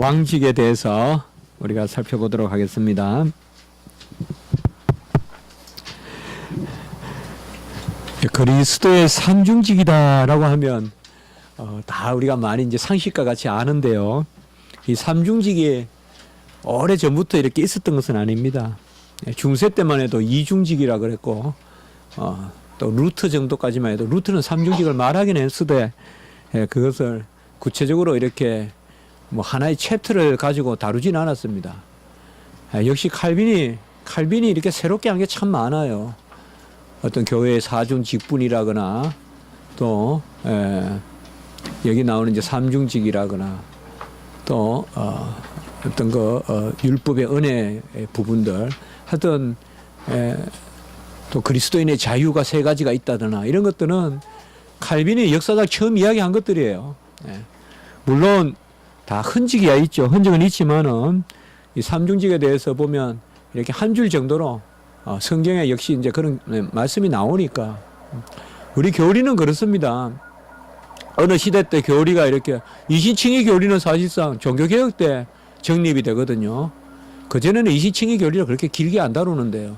왕직에 대해서 우리가 살펴보도록 하겠습니다. 그리스도의 삼중직이다라고 하면 다 우리가 많이 이제 상식과 같이 아는데요. 이 삼중직이 오래 전부터 이렇게 있었던 것은 아닙니다. 중세 때만 해도 이중직이라 그랬고 또 루트 정도까지만 해도 루트는 삼중직을 말하긴 했으되 그것을 구체적으로 이렇게 뭐 하나의 챕터를 가지고 다루진 않았습니다. 역시 칼빈이 이렇게 새롭게 한 게 참 많아요. 어떤 교회의 사중직분이라거나 또 여기 나오는 이제 삼중직이라거나 또 어떤 율법의 은혜 부분들 하여튼 또 그리스도인의 자유가 세 가지가 있다거나 이런 것들은 칼빈이 역사상 처음 이야기한 것들이에요. 물론 다 흔적이야 있죠. 흔적은 있지만은 이 삼중직에 대해서 보면 이렇게 한 줄 정도로 성경에 역시 이제 그런 말씀이 나오니까 우리 교리는 그렇습니다. 어느 시대 때 교리가 이렇게 이신칭의 교리는 사실상 종교개혁 때 정립이 되거든요. 그전에는 이신칭의 교리를 그렇게 길게 안 다루는데요.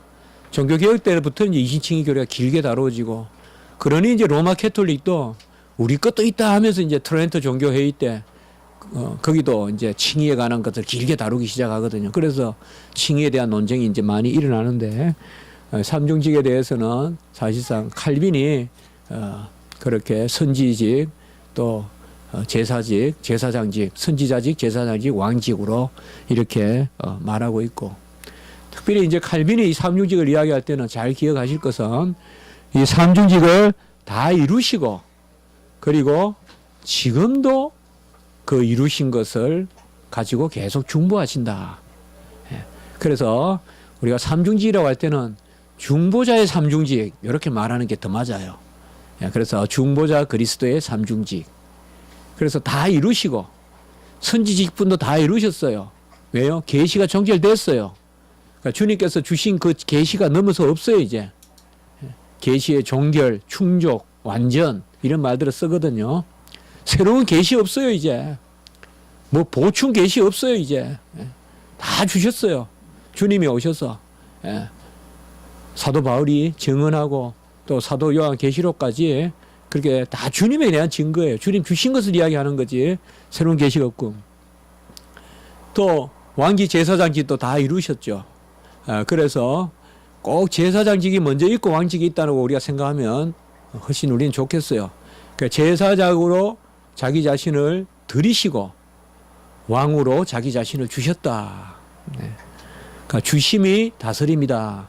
종교개혁 때부터 이제 이신칭의 교리가 길게 다루어지고 그러니 이제 로마 캐톨릭도 우리 것도 있다 하면서 이제 트렌토 종교회의 때 거기도 이제 칭의에 관한 것을 길게 다루기 시작하거든요. 그래서 칭의에 대한 논쟁이 이제 많이 일어나는데 삼중직에 대해서는 사실상 칼빈이 그렇게 선지직 또 제사직, 제사장직, 선지자직, 제사장직, 왕직으로 이렇게 말하고 있고 특별히 이제 칼빈이 이 삼중직을 이야기할 때는 잘 기억하실 것은 이 삼중직을 다 이루시고 그리고 지금도 그 이루신 것을 가지고 계속 중보하신다. 그래서 우리가 삼중직이라고 할 때는 중보자의 삼중직 이렇게 말하는 게 더 맞아요. 그래서 중보자 그리스도의 삼중직. 그래서 다 이루시고 선지직분도 다 이루셨어요. 왜요? 계시가 종결됐어요. 그러니까 주님께서 주신 그 계시가 넘어서 없어요 이제. 계시의 종결, 충족, 완전 이런 말들을 쓰거든요. 새로운 계시 없어요 이제. 뭐 보충 계시 없어요 이제. 다 주셨어요. 주님이 오셔서 사도 바울이 증언하고 또 사도 요한 계시록까지 그렇게 다 주님에 대한 증거예요. 주님 주신 것을 이야기하는 거지 새로운 계시가 없고 또 왕기 제사장직도 다 이루셨죠. 그래서 꼭 제사장직이 먼저 있고 왕직이 있다는 거 우리가 생각하면 훨씬 우리는 좋겠어요. 그러니까 제사장으로 자기 자신을 드리시고 왕으로 자기 자신을 주셨다. 그러니까 주심이 다스립니다.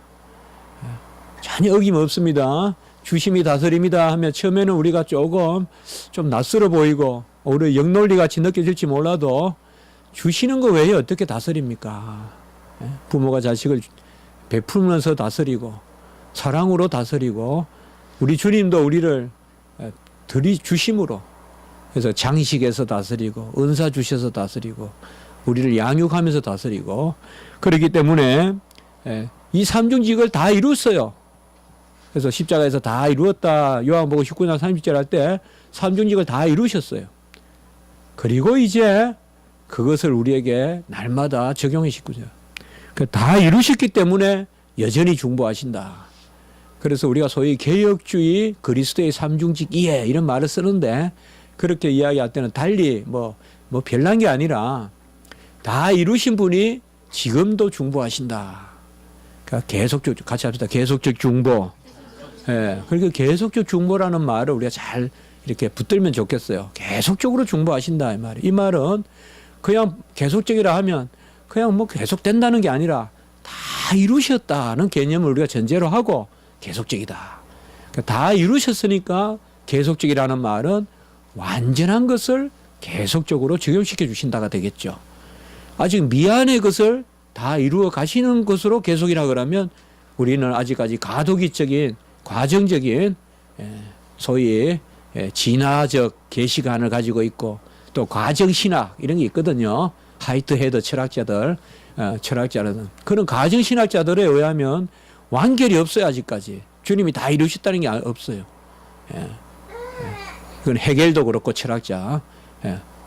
전혀 어김없습니다. 주심이 다스립니다 하면 처음에는 우리가 조금 좀 낯설어 보이고 오히려 역논리 같이 느껴질지 몰라도 주시는 거 외에 어떻게 다스립니까? 부모가 자식을 베풀면서 다스리고 사랑으로 다스리고 우리 주님도 우리를 주심으로 그래서 장식에서 다스리고 은사 주셔서 다스리고 우리를 양육하면서 다스리고 그렇기 때문에 이 삼중직을 다 이뤘어요. 그래서 십자가에서 다 이루었다. 요한복음 19장 30절 할 때 삼중직을 다 이루셨어요. 그리고 이제 그것을 우리에게 날마다 적용해 주시고요. 다 이루셨기 때문에 여전히 중보하신다. 그래서 우리가 소위 개혁주의 그리스도의 삼중직이에 이런 말을 쓰는데 그렇게 이야기할 때는 달리 뭐 별난 게 아니라 다 이루신 분이 지금도 중보하신다. 그러니까 계속적 같이 합시다. 계속적 중보. 그러니까 계속적 중보라는 말을 우리가 잘 이렇게 붙들면 좋겠어요. 계속적으로 중보하신다 이 말이. 이 말은 그냥 계속적이라 하면 그냥 뭐 계속된다는 게 아니라 다 이루셨다는 개념을 우리가 전제로 하고 계속적이다. 그러니까 다 이루셨으니까 계속적이라는 말은 완전한 것을 계속적으로 적용시켜 주신다가 되겠죠. 아직 미완의 것을 다 이루어 가시는 것으로 계속이라 그러면 우리는 아직까지 가도기적인 과정적인 소위 진화적 계시관을 가지고 있고 또 과정신학 이런 게 있거든요. 하이트헤드 철학자들은 그런 과정신학자들에 의하면 완결이 없어요. 아직까지 주님이 다 이루셨다는 게 없어요. 그건 헤겔도 그렇고 철학자.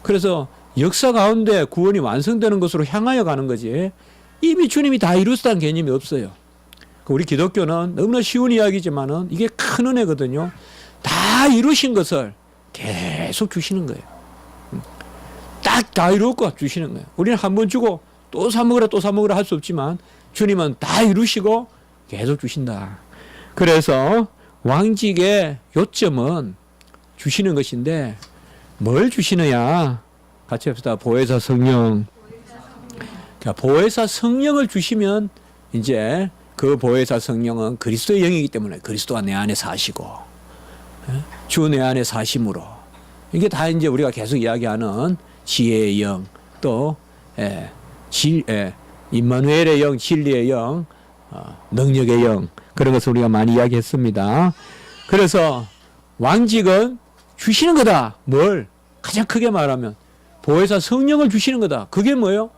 그래서 역사 가운데 구원이 완성되는 것으로 향하여 가는 거지. 이미 주님이 다 이루었다는 개념이 없어요. 우리 기독교는 너무나 쉬운 이야기지만은 이게 큰 은혜거든요. 다 이루신 것을 계속 주시는 거예요. 딱 다 이루었고 주시는 거예요. 우리는 한 번 주고 또 사먹으라 또 사먹으라 할 수 없지만 주님은 다 이루시고 계속 주신다. 그래서 왕직의 요점은 주시는 것인데 뭘 주시느냐? 같이 합시다. 보혜사 성령. 그러니까 보혜사 성령을 주시면 이제 그 보혜사 성령은 그리스도의 영이기 때문에 그리스도가 내 안에 사시고 주 내 안에 사심으로 이게 다 이제 우리가 계속 이야기하는 지혜의 영, 또 임마누엘의 영, 진리의 영, 능력의 영, 그런 것을 우리가 많이 이야기했습니다. 그래서 왕직은 주시는 거다. 뭘? 가장 크게 말하면 보혜사 성령을 주시는 거다. 그게 뭐예요?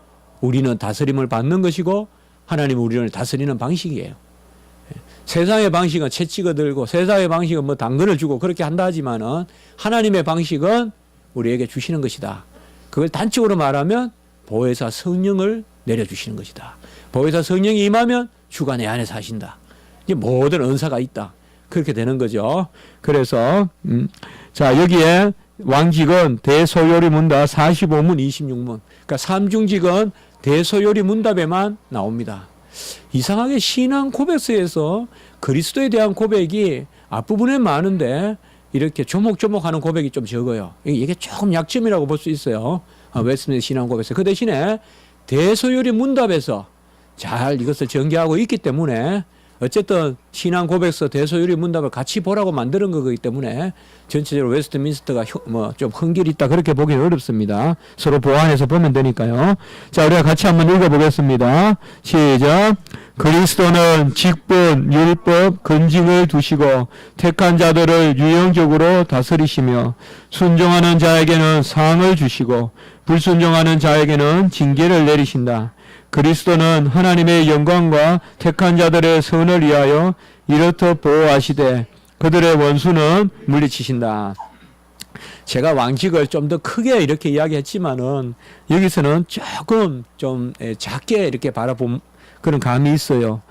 우리는 다스림을 받는 것이고 하나님은 우리를 다스리는 방식이에요. 세상의 방식은 채 찍어들고 세상의 방식은 뭐 당근을 주고 그렇게 한다 하지만은 하나님의 방식은 우리에게 주시는 것이다. 그걸 단적으로 말하면 보혜사 성령을 내려주시는 것이다. 보혜사 성령이 임하면 주가 내 안에 사신다. 이제 모든 은사가 있다. 그렇게 되는 거죠. 그래서 자 여기에 왕직은 대소요리 문답 45문 26문. 그러니까 삼중직은 대소요리 문답에만 나옵니다. 이상하게 신앙 고백서에서 그리스도에 대한 고백이 앞부분에 많은데 이렇게 조목조목하는 고백이 좀 적어요. 이게 조금 약점이라고 볼 수 있어요. 웨스트민스터 신앙 고백서. 그 대신에 대소요리 문답에서 잘 이것을 전개하고 있기 때문에 어쨌든 신앙 고백서 대소요리 문답을 같이 보라고 만드는 거기 때문에 전체적으로 웨스트민스터가 뭐 좀 흥길이 있다 그렇게 보기는 어렵습니다. 서로 보완해서 보면 되니까요. 자, 우리가 같이 한번 읽어보겠습니다. 시작. 그리스도는 직분, 율법, 근징을 두시고 택한 자들을 유형적으로 다스리시며 순종하는 자에게는 상을 주시고 불순종하는 자에게는 징계를 내리신다. 그리스도는 하나님의 영광과 택한 자들의 선을 위하여 이렇듯 보호하시되 그들의 원수는 물리치신다. 제가 왕직을 좀 더 크게 이렇게 이야기했지만은 여기서는 조금 좀 작게 이렇게 바라본 그런 감이 있어요.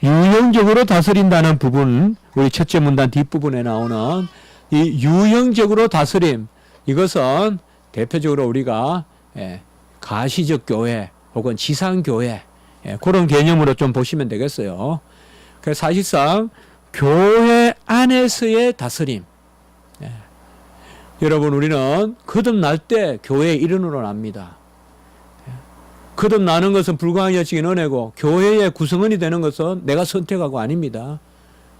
유형적으로 다스린다는 부분, 우리 첫째 문단 뒷부분에 나오는 이 유형적으로 다스림, 이것은 대표적으로 우리가 가시적 교회 혹은 지상교회 그런 개념으로 좀 보시면 되겠어요. 그래서 사실상 교회 안에서의 다스림. 여러분 우리는 거듭날 때 교회의 일원으로 납니다. 거듭나는 것은 불가항 여치긴 은혜고 교회의 구성원이 되는 것은 내가 선택하고 아닙니다.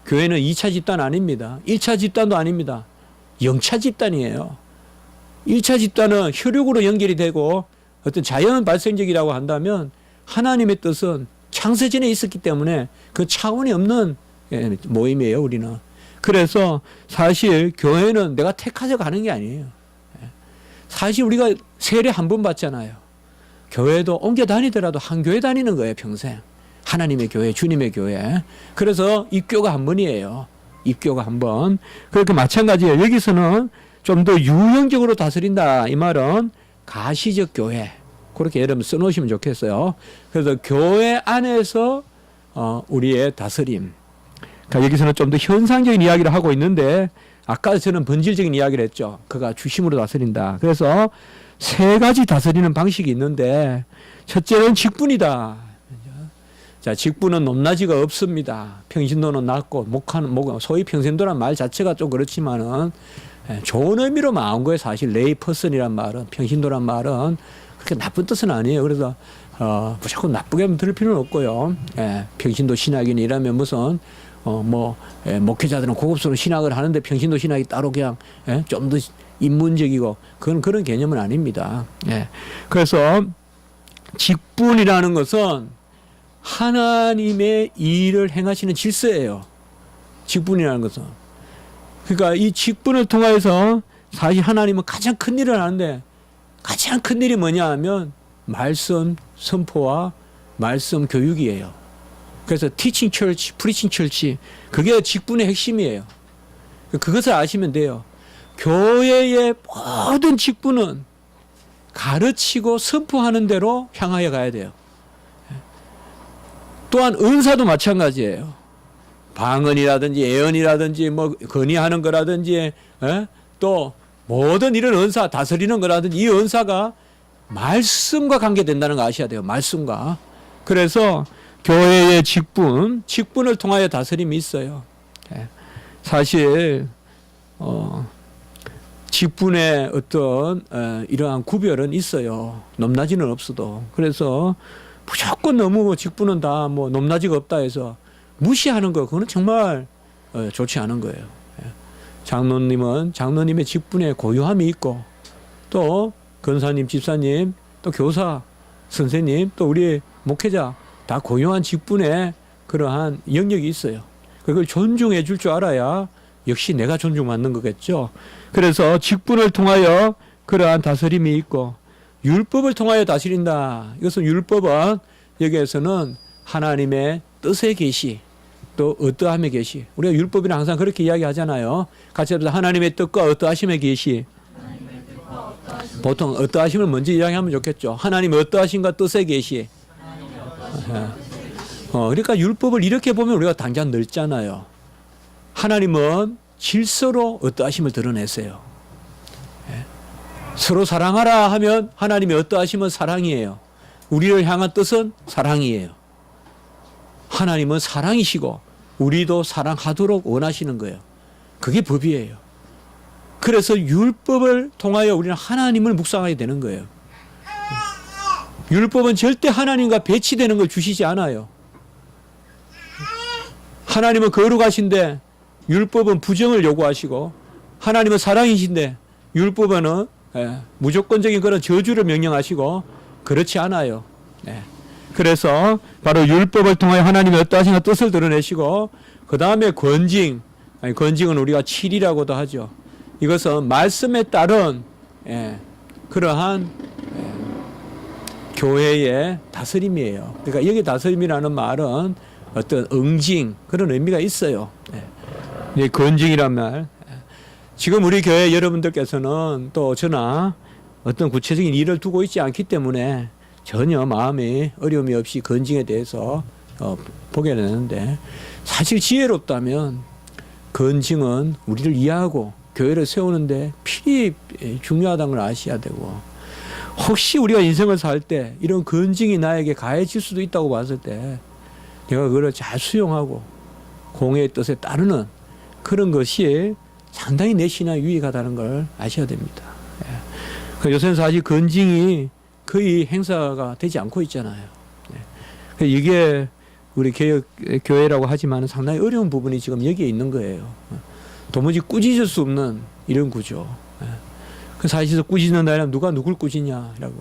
교회는 2차 집단 아닙니다. 1차 집단도 아닙니다. 0차 집단이에요. 1차 집단은 혈육으로 연결이 되고 어떤 자연 발생적이라고 한다면 하나님의 뜻은 창세전에 있었기 때문에 그 차원이 없는 모임이에요, 우리는. 그래서 사실 교회는 내가 택해서 가는 게 아니에요. 사실 우리가 세례 한 번 받잖아요. 교회도 옮겨 다니더라도 한 교회 다니는 거예요, 평생. 하나님의 교회, 주님의 교회. 그래서 입교가 한 번이에요. 입교가 한 번. 그렇게 마찬가지예요. 여기서는 좀 더 유형적으로 다스린다. 이 말은 가시적 교회. 그렇게 여러분 써놓으시면 좋겠어요. 그래서 교회 안에서 우리의 다스림. 그러니까 여기서는 좀 더 현상적인 이야기를 하고 있는데 아까 저는 본질적인 이야기를 했죠. 그가 주심으로 다스린다. 그래서 세 가지 다스리는 방식이 있는데 첫째는 직분이다. 자, 직분은 높낮이가 없습니다. 평신도는 낮고 소위 평신도란 말 자체가 좀 그렇지만은 좋은 의미로 나온 거예요. 사실 레이 퍼슨이란 말은, 평신도란 말은 그렇게 나쁜 뜻은 아니에요. 그래서 무조건 나쁘게 들을 필요는 없고요. 평신도 신학이니 이러면 무슨 목회자들은 고급스러운 신학을 하는데 평신도 신학이 따로 그냥 좀 더 인문적이고 그런 개념은 아닙니다. 그래서 직분이라는 것은 하나님의 일을 행하시는 질서예요. 직분이라는 것은. 그러니까 이 직분을 통해서 사실 하나님은 가장 큰 일을 하는데 가장 큰 일이 뭐냐 하면 말씀 선포와 말씀 교육이에요. 그래서 teaching church, preaching church 그게 직분의 핵심이에요. 그것을 아시면 돼요. 교회의 모든 직분은 가르치고 선포하는 대로 향하여 가야 돼요. 또한 은사도 마찬가지예요. 방언이라든지 예언이라든지 뭐 건의하는 거라든지 또 모든 이런 은사, 다스리는 거라든지 이 은사가 말씀과 관계된다는 거 아셔야 돼요. 말씀과. 그래서 교회의 직분을 통하여 다스림이 있어요. 사실 직분의 어떤 이러한 구별은 있어요. 높낮이는 없어도. 그래서 무조건 너무 직분은 다 뭐 높낮이가 없다 해서 무시하는 거, 그거는 정말 좋지 않은 거예요. 장로님은 장로님의 직분에 고유함이 있고, 또 권사님, 집사님, 또 교사, 선생님, 또 우리 목회자 다 고유한 직분에 그러한 영역이 있어요. 그걸 존중해 줄 줄 알아야 역시 내가 존중받는 거겠죠. 그래서 직분을 통하여 그러한 다스림이 있고, 율법을 통하여 다스린다. 이것은 율법은 여기에서는 하나님의 뜻의 계시, 또 어떠함의 계시. 우리가 율법이랑 항상 그렇게 이야기하잖아요. 같이 합시다. 하나님의 뜻과 어떠하심의 계시. 보통 어떠하심을 먼저 이야기하면 좋겠죠. 하나님의 어떠하심과 뜻의 계시. 그러니까 율법을 이렇게 보면 우리가 당장 넓잖아요. 하나님은 질서로 어떠하심을 드러내세요. 서로 사랑하라 하면 하나님의 어떠하심은 사랑이에요. 우리를 향한 뜻은 사랑이에요. 하나님은 사랑이시고 우리도 사랑하도록 원하시는 거예요. 그게 법이에요. 그래서 율법을 통하여 우리는 하나님을 묵상하게 되는 거예요. 율법은 절대 하나님과 배치되는 걸 주시지 않아요. 하나님은 거룩하신데 율법은 부정을 요구하시고, 하나님은 사랑이신데 율법은 무조건적인 그런 저주를 명령하시고 그렇지 않아요. 그래서 바로 율법을 통하여 하나님의 어떠하신가 뜻을 드러내시고, 그 다음에 권징은 우리가 칠이라고도 하죠. 이것은 말씀에 따른 그러한 교회의 다스림이에요. 그러니까 여기 다스림이라는 말은 어떤 응징, 그런 의미가 있어요. 권징이란 말. 지금 우리 교회 여러분들께서는 또 저나 어떤 구체적인 일을 두고 있지 않기 때문에 전혀 마음에 어려움이 없이 건징에 대해서 보게 되는데, 사실 지혜롭다면 건징은 우리를 이해하고 교회를 세우는데 필히 중요하다는 걸 아셔야 되고, 혹시 우리가 인생을 살 때 이런 건징이 나에게 가해질 수도 있다고 봤을 때 내가 그걸 잘 수용하고 공의 뜻에 따르는 그런 것이 상당히 내 신앙에 유익하다는 걸 아셔야 됩니다. 요새는 사실 건징이 거의 행사가 되지 않고 있잖아요. 이게 우리 교회라고 하지만 상당히 어려운 부분이 지금 여기에 있는 거예요. 도무지 꾸짖을 수 없는 이런 구조. 그 사실에서 꾸짖는다, 누가 누굴 꾸짖냐라고.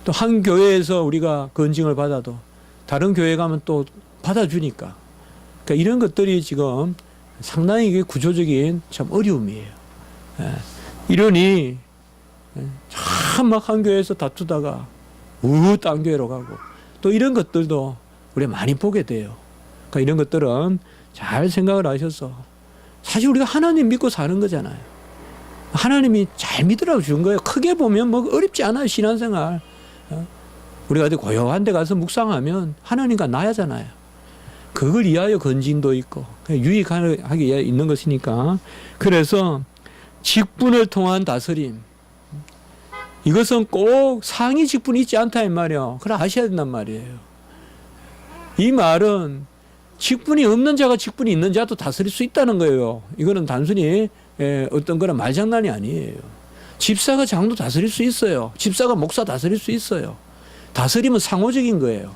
또 한 교회에서 우리가 건징을 받아도 다른 교회 가면 또 받아주니까. 그러니까 이런 것들이 지금 상당히 이게 구조적인 참 어려움이에요. 이러니 참 막 한 교회에서 다투다가 딴 교회로 가고, 또 이런 것들도 우리가 많이 보게 돼요. 그러니까 이런 것들은 잘 생각을 하셔서, 사실 우리가 하나님 믿고 사는 거잖아요. 하나님이 잘 믿으라고 준 거예요. 크게 보면 뭐 어렵지 않아요, 신앙생활. 우리가 어디 고요한 데 가서 묵상하면 하나님과 나야잖아요. 그걸 위하여 건진도 있고 유익하게 있는 것이니까. 그래서 직분을 통한 다스림, 이것은 꼭 상위 직분이 있지 않다 이 말이에요. 그걸 아셔야 된단 말이에요. 이 말은 직분이 없는 자가 직분이 있는 자도 다스릴 수 있다는 거예요. 이거는 단순히 어떤 그런 말장난이 아니에요. 집사가 장로 다스릴 수 있어요. 집사가 목사 다스릴 수 있어요. 다스림은 상호적인 거예요.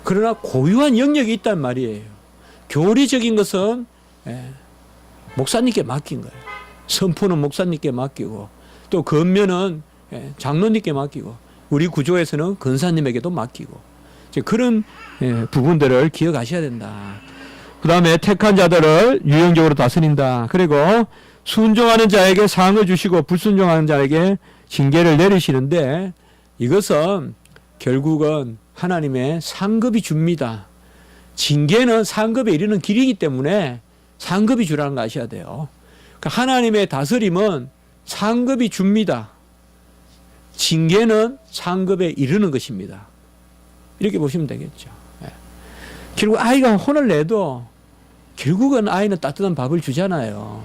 그러나 고유한 영역이 있단 말이에요. 교리적인 것은 목사님께 맡긴 거예요. 선포는 목사님께 맡기고, 또 권면은 장로님께 맡기고, 우리 구조에서는 권사님에게도 맡기고, 그런 부분들을 기억하셔야 된다. 그 다음에 택한 자들을 유형적으로 다스린다. 그리고 순종하는 자에게 상을 주시고 불순종하는 자에게 징계를 내리시는데, 이것은 결국은 하나님의 상급이 줍니다. 징계는 상급에 이르는 길이기 때문에 상급이 주라는 거 아셔야 돼요. 그러니까 하나님의 다스림은 상급이 줍니다. 징계는 상급에 이르는 것입니다. 이렇게 보시면 되겠죠. 예. 결국 아이가 혼을 내도 결국은 아이는 따뜻한 밥을 주잖아요.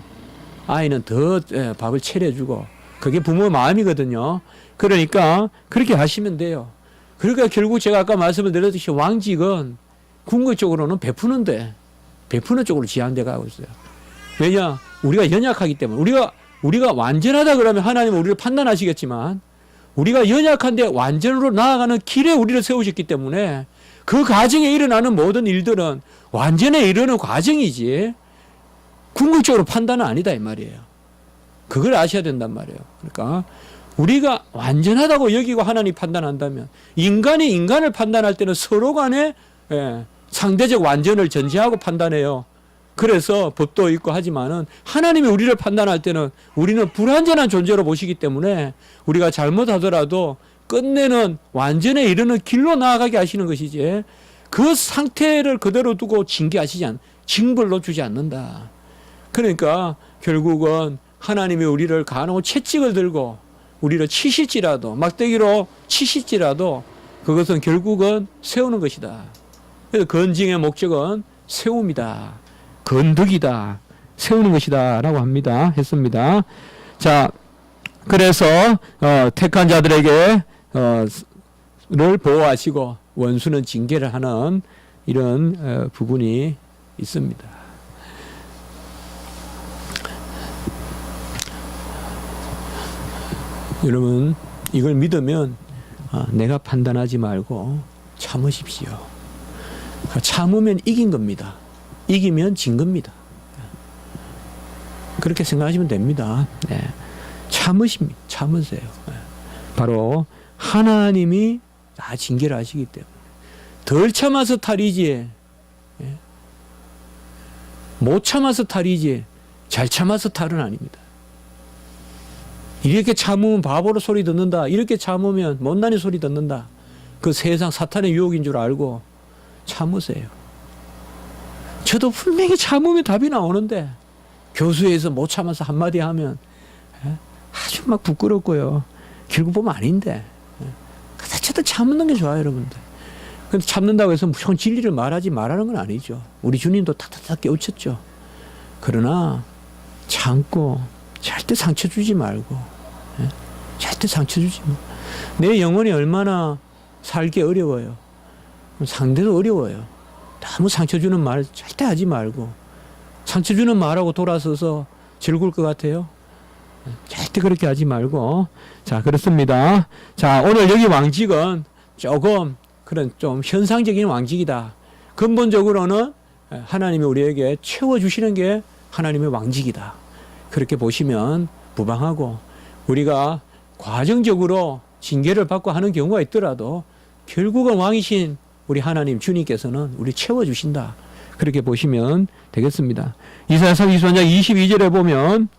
아이는 더 밥을 차려주고 그게 부모의 마음이거든요. 그러니까 그렇게 하시면 돼요. 그러니까 결국 제가 아까 말씀을 드렸듯이 왕직은 궁극적으로는 베푸는 쪽으로 지향돼 가고 있어요. 왜냐? 우리가 연약하기 때문에. 우리가 완전하다 그러면 하나님은 우리를 판단하시겠지만 우리가 연약한데 완전으로 나아가는 길에 우리를 세우셨기 때문에 그 과정에 일어나는 모든 일들은 완전에 이르는 과정이지 궁극적으로 판단은 아니다 이 말이에요. 그걸 아셔야 된단 말이에요. 그러니까 우리가 완전하다고 여기고 하나님이 판단한다면 인간이 인간을 판단할 때는 서로 간에 상대적 완전을 전제하고 판단해요. 그래서 법도 있고 하지만은 하나님이 우리를 판단할 때는 우리는 불완전한 존재로 보시기 때문에 우리가 잘못하더라도 끝내는 완전에 이르는 길로 나아가게 하시는 것이지 그 상태를 그대로 두고 징벌로 주지 않는다. 그러니까 결국은 하나님이 우리를 간혹 채찍을 들고 우리를 치실지라도 막대기로 치실지라도 그것은 결국은 세우는 것이다. 그래서 건징의 목적은 세움이다. 건덕이다. 세우는 것이다. 라고 했습니다. 자, 그래서 택한 자들에게 를 보호하시고 원수는 징계를 하는 이런 부분이 있습니다. 여러분 이걸 믿으면 내가 판단하지 말고 참으십시오. 참으면 이긴 겁니다. 이기면 진 겁니다. 그렇게 생각하시면 됩니다. 네. 참으세요. 바로 하나님이 다 징계를 하시기 때문에 덜 참아서 탈이지 못 참아서 탈이지 잘 참아서 탈은 아닙니다. 이렇게 참으면 바보로 소리 듣는다. 이렇게 참으면 못난이 소리 듣는다. 그 세상 사탄의 유혹인 줄 알고 참으세요. 저도 분명히 참으면 답이 나오는데 교수에서 못 참아서 한마디 하면 아주 막 부끄럽고요. 결국 보면 아닌데 저도 참는 게 좋아요, 여러분들. 근데 참는다고 해서 무조건 진리를 말하지 말라는 건 아니죠. 우리 주님도 탁탁탁 깨우쳤죠. 그러나 참고 절대 상처 주지 말고 절대 상처 주지 말고 내 영혼이 얼마나 살기 어려워요. 상대도 어려워요. 너무 상처 주는 말 절대 하지 말고 상처 주는 말하고 돌아서서 즐거울 것 같아요. 절대 그렇게 하지 말고. 자, 그렇습니다. 자, 오늘 여기 왕직은 조금 그런 좀 현상적인 왕직이다. 근본적으로는 하나님이 우리에게 채워주시는 게 하나님의 왕직이다. 그렇게 보시면 무방하고 우리가 과정적으로 징계를 받고 하는 경우가 있더라도 결국은 왕이신 우리 하나님 주님께서는 우리 채워주신다. 그렇게 보시면 되겠습니다. 이사야 32장 22절에 보면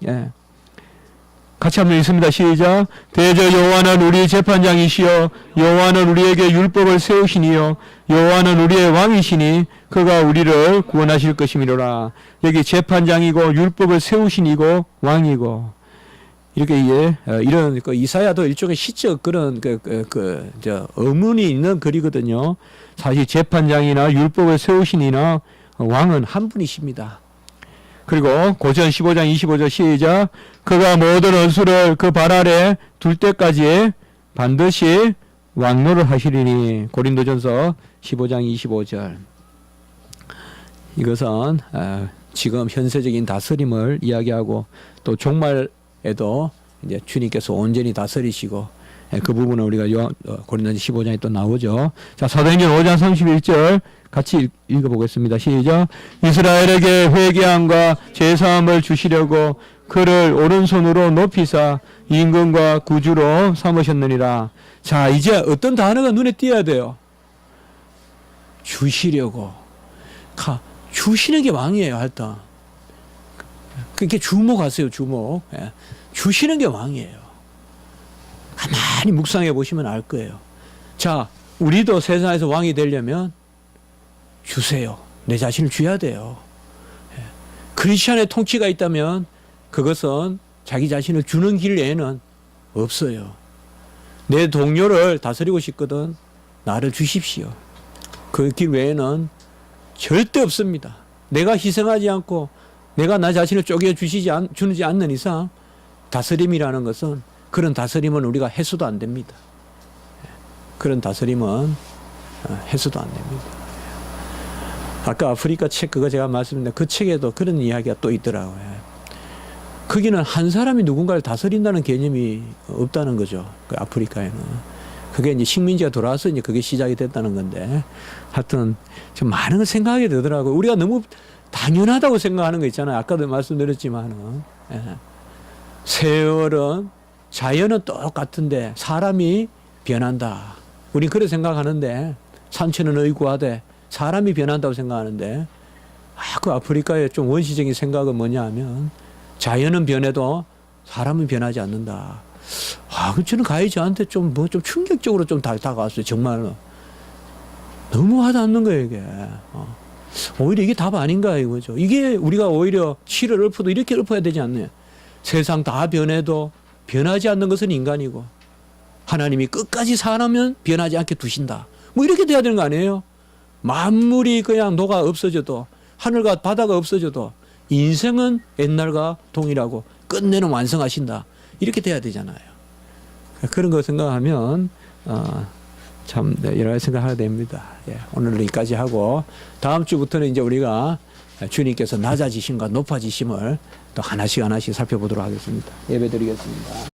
같이 한번 읽습니다. 시작. 대저 여호와는 우리 재판장이시여 여호와는 우리에게 율법을 세우시니요 여호와는 우리의 왕이시니 그가 우리를 구원하실 것이미로라. 여기 재판장이고 율법을 세우시니고 왕이고 이렇게 이런 이사야도 일종의 시적 그런 의문이 있는 글이거든요. 사실 재판장이나 율법을 세우시니나 왕은 한 분이십니다. 그리고 고전 15장 25절 시작. 그가 모든 원수를 그 발 아래 둘 때까지 반드시 왕노를 하시리니. 고린도전서 15장 25절. 이것은 지금 현세적인 다스림을 이야기하고 또 종말에도 이제 주님께서 온전히 다스리시고 그 부분은 우리가 고린도전서 15장에 또 나오죠. 자, 사도행전 5장 31절 같이 읽어보겠습니다. 시작. 이스라엘에게 회개함과 제사함을 주시려고 그를 오른손으로 높이사 임금과 구주로 삼으셨느니라. 자, 이제 어떤 단어가 눈에 띄어야 돼요. 주시려고. 주시는 게 왕이에요, 하여튼. 그렇게 주목하세요, 주목. 주시는 게 왕이에요. 가만히 묵상해 보시면 알 거예요. 자, 우리도 세상에서 왕이 되려면 주세요. 내 자신을 줘야 돼요. 크리스천의 통치가 있다면 그것은 자기 자신을 주는 길 외에는 없어요. 내 동료를 다스리고 싶거든 나를 주십시오. 그 길 외에는 절대 없습니다. 내가 희생하지 않고 내가 나 자신을 쪼개 주지 않는 이상 다스림이라는 것은 그런 다스림은 우리가 해서도 안 됩니다. 그런 다스림은 해서도 안 됩니다. 아까 아프리카 책 그거 제가 말씀드렸는데 그 책에도 그런 이야기가 또 있더라고요. 거기는 한 사람이 누군가를 다스린다는 개념이 없다는 거죠. 그 아프리카에는. 그게 이제 식민지가 돌아와서 이제 그게 시작이 됐다는 건데 하여튼 좀 많은 걸 생각하게 되더라고요. 우리가 너무 당연하다고 생각하는 거 있잖아요. 아까도 말씀드렸지만은. 예. 세월은 자연은 똑같은데 사람이 변한다. 우린 그렇게 생각하는데 산천은 의구하되 사람이 변한다고 생각하는데 그 아프리카의 좀 원시적인 생각은 뭐냐 하면 자연은 변해도 사람은 변하지 않는다. 그 저는 가히 저한테 좀 충격적으로 좀 다가왔어요. 정말로. 너무 와닿는 거예요, 이게. 오히려 이게 답 아닌가 이거죠. 이게 우리가 오히려 시를 읊어도 이렇게 읊어야 되지 않나요? 세상 다 변해도 변하지 않는 것은 인간이고 하나님이 끝까지 사람은 변하지 않게 두신다. 뭐 이렇게 돼야 되는 거 아니에요? 만물이 그냥 녹아 없어져도 하늘과 바다가 없어져도 인생은 옛날과 동일하고 끝내는 완성하신다. 이렇게 돼야 되잖아요. 그런 거 생각하면 참 여러 가지 생각하게 됩니다. 예, 오늘은 여기까지 하고 다음 주부터는 이제 우리가 주님께서 낮아지심과 높아지심을 또 하나씩 살펴보도록 하겠습니다. 예배드리겠습니다.